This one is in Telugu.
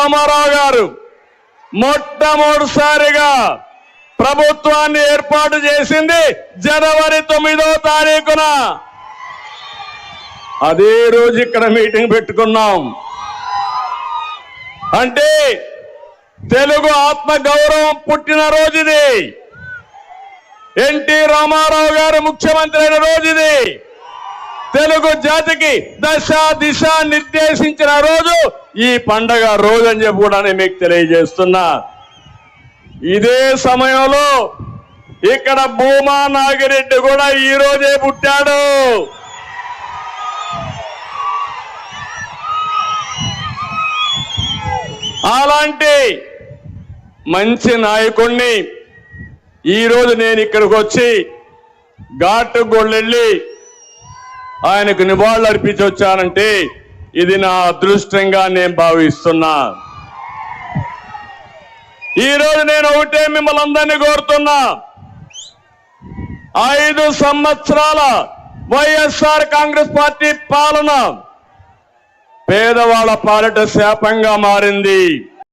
రామారావు గారు మొట్టమొదటిసారిగా ప్రభుత్వాన్ని ఏర్పాటు చేసింది జనవరి 9వ తారీఖున. అదే రోజు ఇక్కడ మీటింగ్ పెట్టుకున్నాం. అంటే తెలుగు ఆత్మ గౌరవం పుట్టిన రోజుది. ఎన్టీ రామారావు గారు ముఖ్యమంత్రి అయిన రోజుది. తెలుగు జాతికి దశ దిశ నిర్దేశించిన రోజు ఈ పండగ రోజు అని చెప్పి కూడా నేను మీకు తెలియజేస్తున్నా. ఇదే సమయంలో ఇక్కడ భూమా నాగిరెడ్డి కూడా ఈ రోజే పుట్టాడు. అలాంటి మంచి నాయకుడిని ఈరోజు నేను ఇక్కడికి వచ్చి ఘాటు గొళ్ళెళ్ళి ఆయనకు నివాళులు అర్పించి వచ్చానంటే ఇది నా అదృష్టంగా నేను భావిస్తున్నా. ఈరోజు నేను ఒకటే మిమ్మల్ని అందరినీ కోరుతున్నా, 5 సంవత్సరాల వైఎస్ఆర్ కాంగ్రెస్ పార్టీ పాలన పేదవాళ్ల పాలిట శాపంగా మారింది.